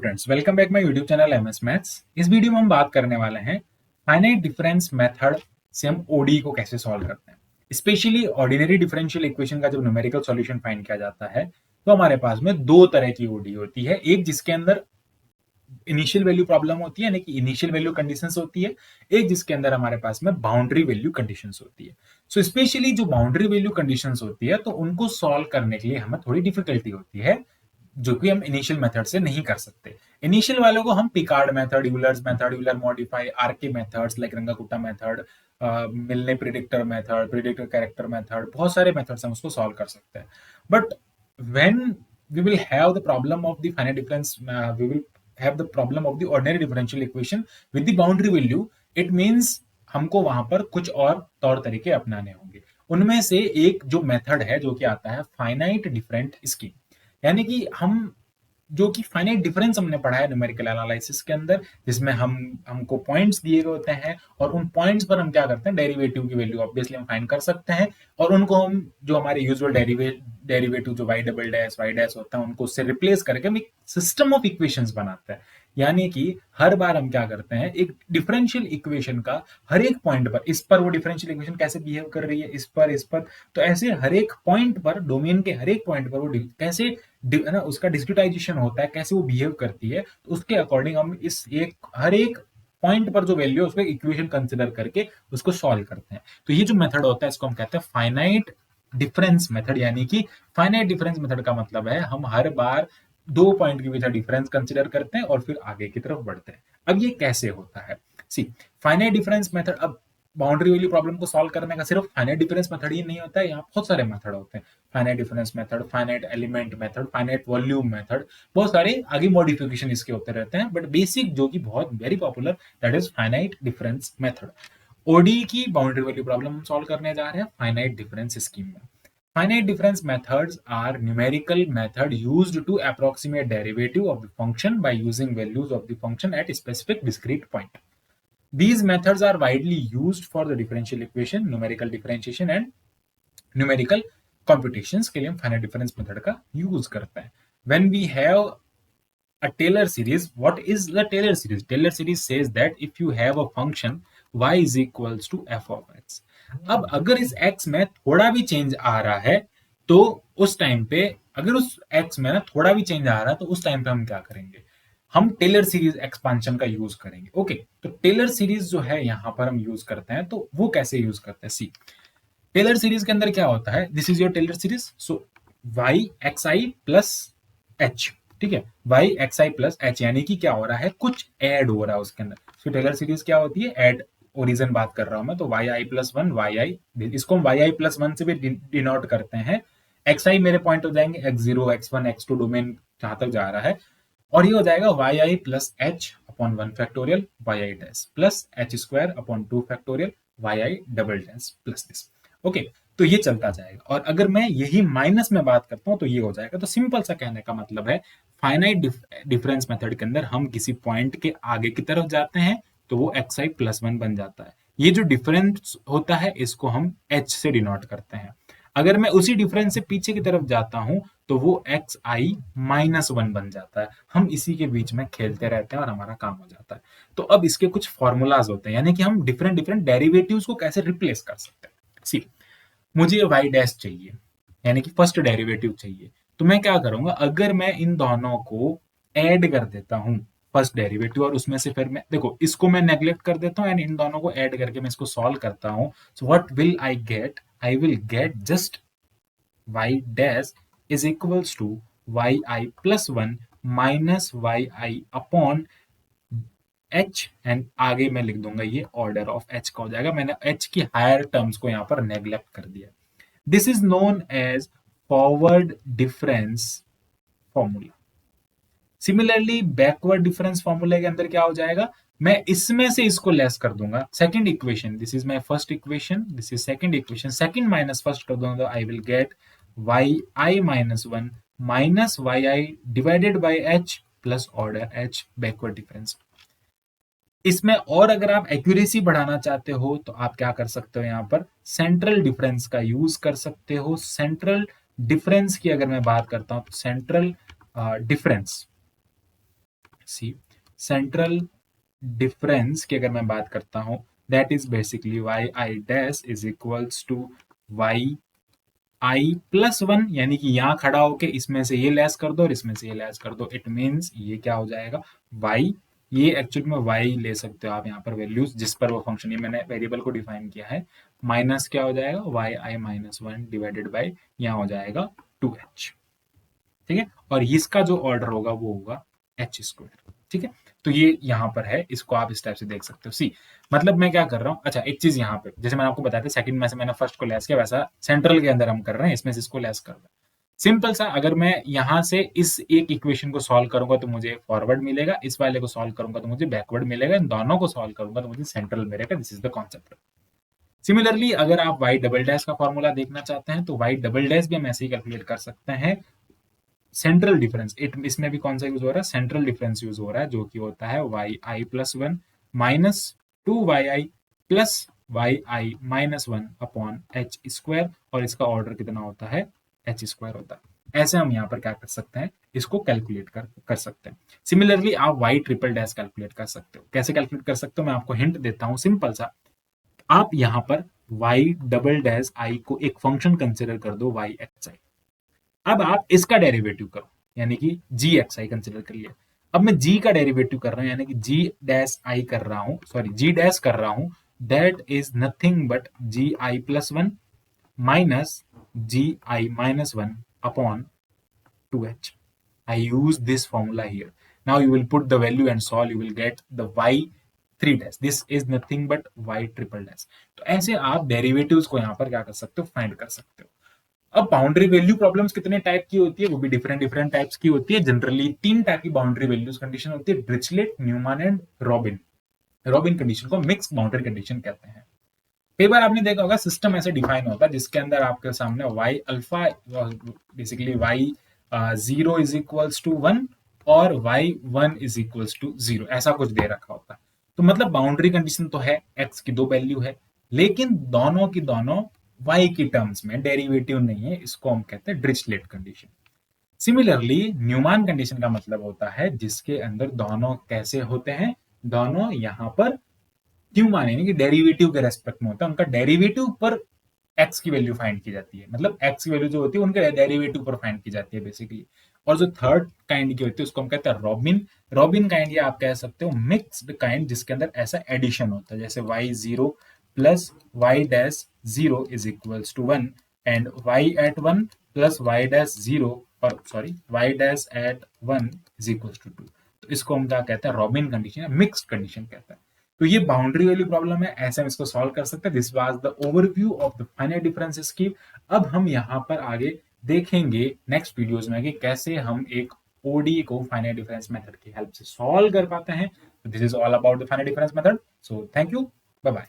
Students, welcome back my YouTube channel MS maths. इस video में हम बात करने वाले हैं फाइनाइट डिफरेंस मेथड से हम ओडी को कैसे सॉल्व करते हैं। स्पेशली ऑर्डिनरी डिफरेंशियल इक्वेशन का जब न्यूमेरिकल सॉल्यूशन फाइंड किया जाता है तो हमारे पास में दो तरह की ओडी होती है। एक जिसके अंदर इनिशियल वैल्यू प्रॉब्लम होती है, यानी कि इनिशियल वैल्यू कंडीशंस होती है। एक जिसके अंदर हमारे पास में बाउंड्री वैल्यू कंडीशंस होती है। सो स्पेशली जो बाउंड्री वैल्यू कंडीशंस होती है तो उनको सॉल्व करने के लिए हमें थोड़ी डिफिकल्टी होती है, जो कि हम इनिशियल मेथड से नहीं कर सकते। इनिशियल वालों को हम Picard method, Euler's method, Euler modify, RK methods like Runge Kutta method, Milne predictor method, predictor corrector method, बहुत सारे मेथड्स हम उसको सॉल्व कर सकते हैं। But when we will have the problem of the finite difference, we will have the problem of the ordinary differential equation with the boundary value. It means हमको वहां पर कुछ और तौर तरीके अपनाने होंगे। उनमें से एक जो मेथड है जो कि आता है फाइनाइट डिफरेंट स्कीम, यानी कि जो कि फाइनाइट डिफरेंस हमने पढ़ा है न्यूमेरिकल एनालिसिस के अंदर, जिसमें हमको पॉइंट्स दिए गए होते हैं और उन पॉइंट्स पर हम क्या करते हैं, डेरिवेटिव की वैल्यू ऑब्वियसली हम फाइंड कर सकते हैं और उनको हम जो हमारे यूजुअल डेरिवेटिव जो Y double dash Y dash होता है उनको उससे रिप्लेस करके हम एक सिस्टम ऑफ इक्वेशंस बनाते हैं। यानी कि हर बार हम क्या करते हैं, एक डिफरेंशियल इक्वेशन का हर एक पॉइंट पर, इस पर वो डिफरेंशियल इक्वेशन कैसे बिहेव कर रही है, इस पर, तो ऐसे हर एक पॉइंट पर, डोमेन के हर एक पॉइंट पर वो कैसे ना उसका डिस्क्रिटाइजेशन होता है, कैसे वो बिहेव करती है, तो उसके अकॉर्डिंग हम हर एक पॉइंट पर जो वैल्यू है उसको इक्वेशन कंसिडर करके उसको सॉल्व करते हैं। तो ये जो मेथड होता है इसको हम कहते हैं फाइनाइट डिफरेंस मेथड। यानी कि फाइनाइट डिफरेंस मेथड का मतलब है हम हर बार दो पॉइंट के बीच डिफरेंस कंसिडर करते हैं और फिर आगे की तरफ बढ़ते हैं। अब ये कैसे होता है, सी फाइनाइट डिफरेंस मेथड। अब बाउंड्री वैल्यू प्रॉब्लम को सॉल्व करने का सिर्फ फाइनाइट डिफरेंस मेथड ही नहीं होता है, यहाँ बहुत सारे मेथड होते हैं। Finite difference method, finite element method, finite volume method, बहुत सारे आगे मॉडिफिकेशन इसके होते रहते हैं। बट बेसिक जो कि बहुत very popular, that is finite difference method. O D की बाउंड्री वैल्यू प्रॉब्लम हम सॉल्व करने जा रहे हैं फाइनाइट डिफरेंस स्कीम में। Finite difference methods are numerical method used to approximate derivative of the function by using values of the function at a specific discrete point. These methods are widely used for the differential equation, numerical differentiation and numerical computations के लिए हम finite difference method का use करते हैं। When we have a Taylor series, what is the Taylor series? Taylor series says that if you have a function y is equals to f of x. अब अगर इस x में थोड़ा भी change आ रहा है तो उस टाइम पे, अगर उस x में ना थोड़ा भी चेंज आ रहा है तो उस टाइम पे हम क्या करेंगे, हम टेलर सीरीज एक्सपांशन का यूज करेंगे। ओके, तो टेलर सीरीज जो है यहां पर हम यूज करते हैं, तो वो कैसे यूज करते हैं, सी टेलर सीरीज के अंदर क्या होता है, this is your Taylor series. So Y X I plus H, ठीक है, Y X I plus H, यानी कि क्या हो रहा है, कुछ ऐड हो रहा है उसके अंदर। सो टेलर सीरीज क्या होती है, ऐड ओरिजिन बात कर रहा हूं मैं, तो Y I plus one Y आई, इसको हम वाई आई प्लस वन से भी डिनोट करते हैं। एक्स आई मेरे पॉइंट हो जाएंगे X zero X one X two, domain जहां तक जा रहा है, और ये हो जाएगा Y I plus H upon one factorial Y I dash plus H square upon two factorial Y I double dash plus this. Okay, तो ये चलता जाएगा। और अगर मैं यही माइनस में बात करता हूं तो ये हो जाएगा। तो सिंपल सा कहने का मतलब है, फाइनाइट डिफरेंस मेथड के अंदर हम किसी पॉइंट के आगे की तरफ जाते हैं तो वो एक्स आई प्लस वन बन जाता है। ये जो डिफरेंस होता है इसको हम एच से डिनोट करते हैं। अगर मैं उसी डिफरेंस से पीछे की तरफ जाता हूं तो वो एक्स आई माइनस वन बन जाता है। हम इसी के बीच में खेलते रहते हैं और हमारा काम हो जाता है। तो अब इसके कुछ फॉर्मूलाज होते हैं, यानी कि हम डिफरेंट डिफरेंट डेरिवेटिव्स को कैसे रिप्लेस कर सकते हैं। सी मुझे वाई डैश चाहिए, यानी कि फर्स्ट डेरिवेटिव चाहिए, तो मैं क्या करूंगा, अगर मैं इन दोनों को ऐड कर देता हूं फर्स्ट डेरिवेटिव, और उसमें से फिर मैं देखो इसको मैं नेग्लेक्ट कर देता हूं एंड इन दोनों को ऐड करके मैं इसको सॉल्व करता हूं, so what will I get, I will get just Y dash is equals to Y I plus one minus Y I upon H, and आगे मैं लिख दूंगा ये ऑर्डर ऑफ एच का हो जाएगा। मैंने एच की हायर टर्म्स को यहां पर नेग्लेक्ट कर दिया। This is known as forward difference formula. Similarly backward difference फॉर्मूले के अंदर क्या हो जाएगा, मैं इसमें से इसको लेस कर दूंगा। Second equation, this is my first equation, this is second equation, second minus first कर दूंगा तो I will get Y I minus one minus Y I divided by H plus order H, backward difference. इसमें और अगर आप accuracy बढ़ाना चाहते हो तो आप क्या कर सकते हो, यहां पर सेंट्रल डिफरेंस का यूज कर सकते हो। सेंट्रल डिफरेंस की अगर मैं बात करता हूं तो सेंट्रल डिफरेंस सी सेंट्रल डिफरेंस की अगर मैं बात करता हूं, that is basically Y I dash is equals to Y I plus one, यानी कि यहां खड़ा होके इसमें से ये लेस कर दो और इसमें से ये लेस कर दो, इट मीन्स ये क्या हो जाएगा वाई, ये एक्चुअली में वाई ले सकते हो आप यहाँ पर वैल्यूज जिस पर वो फंक्शन, ये मैंने वेरिएबल को डिफाइन किया है, माइनस क्या हो जाएगा Y I minus one divided by यहाँ हो जाएगा 2h, ठीक है, और इसका जो ऑर्डर होगा वो होगा एच स्क्वायर, ठीक है। तो ये यहाँ पर है, इसको आप इस टाइप से देख सकते हो। सी मतलब मैं क्या कर रहा हूँ, अच्छा एक चीज यहाँ पे जैसे मैंने आपको बताया था सेकंड में से मैंने फर्स्ट को लेस किया, वैसा सेंट्रल के अंदर हम कर रहे हैं, इसमें से इसको लेस कर रहे हैं। सिंपल सा, अगर मैं यहाँ से इस एक इक्वेशन को सॉल्व करूंगा तो मुझे फॉरवर्ड मिलेगा, इस वाले को सॉल्व करूंगा तो मुझे बैकवर्ड मिलेगा, इन दोनों को सॉल्व करूंगा तो मुझे सेंट्रल मिलेगा। This is the concept. Similarly अगर आप वाई डबल डैश का फॉर्मूला देखना चाहते हैं तो वाई डबल डैश भी हम ऐसे ही कैलकुलेट कर सकते हैं। सेंट्रल डिफरेंस इसमें भी कौन सा यूज हो रहा है, सेंट्रल डिफरेंस यूज हो रहा है, जो कि होता है Y I plus one minus two Y I plus Y I minus one upon H square, और इसका ऑर्डर कितना होता है एच स्क्वायर होता है। ऐसे हम यहाँ पर क्या कर सकते हैं, इसको कैलकुलेट कर सकते हैं। सिमिलरली आप वाई ट्रिपल डैश कैलकुलेट कर सकते हो। कैसे कैलकुलेट कर सकते हो, मैं आपको हिंट देता हूँ सिंपल सा। आप यहाँ पर वाई डबल डैश आई को एक फंक्शन कंसिडर कर दो वाई एक्स आई, अब आप इसका डेरिवेटिव करो, यानी कि जी एक्स आई कंसिडर कर लिया। अब मैं जी का डेरिवेटिव कर रहा हूं, यानी कि जी डैश आई कर रहा हूं, सॉरी जी डैश कर रहा हूं, that is nothing but G I plus one minus G I minus one upon 2h. I use this formula here. Now you will put the value and solve, you will get the y 3 dash. This is nothing but y triple dash. तो ऐसे आप derivatives को यहाँ पर क्या कर सकते हो, फाइंड कर सकते हो। अब बाउंड्री वैल्यू प्रॉब्लम्स कितने टाइप की होती है, वो भी डिफरेंट डिफरेंट टाइप्स की होती है। जनरली 3 टाइप की बाउंड्री वैल्यूज कंडीशन होती है, Dirichlet, Neumann and Robin. Robin condition को मिक्स बाउंड्री कंडीशन कहते हैं। कई बार आपने देखा होगा सिस्टम ऐसे डिफाइन होता है जिसके अंदर आपके सामने Y alpha basically Y zero is equals to one और Y one is equals to zero, ऐसा कुछ दे रखा होता है। तो मतलब बाउंड्री कंडीशन तो है, एक्स की दो वैल्यू है, लेकिन दोनों की दोनों वाई की टर्म्स में डेरिवेटिव नहीं है, इसको हम कहते हैं Dirichlet condition. Similarly Neumann condition का मतलब होता है जिसके अंदर दोनों कैसे होते हैं, दोनों यहां पर क्यों माने कि डेरिवेटिव के रेस्पेक्ट में होता है, उनका डेरिवेटिव पर एक्स की वैल्यू फाइंड की जाती है, मतलब एक्स की वैल्यू जो होती है उनके डेरिवेटिव पर फाइंड की जाती है बेसिकली। और जो थर्ड काइंड की होती है उसको हम कहते हैं रॉबिन। रॉबिन काइंड या आप कह सकते हो मिक्स्ड काइंड, जिसके अंदर ऐसा एडिशन होता है, जैसे Y zero plus Y dash zero is equals to one and Y at one plus Y dash zero, और sorry Y dash at one is equals to two. तो इसको हम क्या कहते हैं, रॉबिन कंडीशन या मिक्स्ड कंडीशन कहते हैं। तो ये बाउंड्री वाली प्रॉब्लम है, ऐसे हम इसको सॉल्व कर सकते हैं। This was the overview of the finite differences की। अब हम यहाँ पर आगे देखेंगे नेक्स्ट वीडियोस में कि कैसे हम एक ओडी को फाइनाइट डिफरेंस मेथड की हेल्प से सॉल्व कर पाते हैं। This is all about the finite difference method. So thank you, bye bye.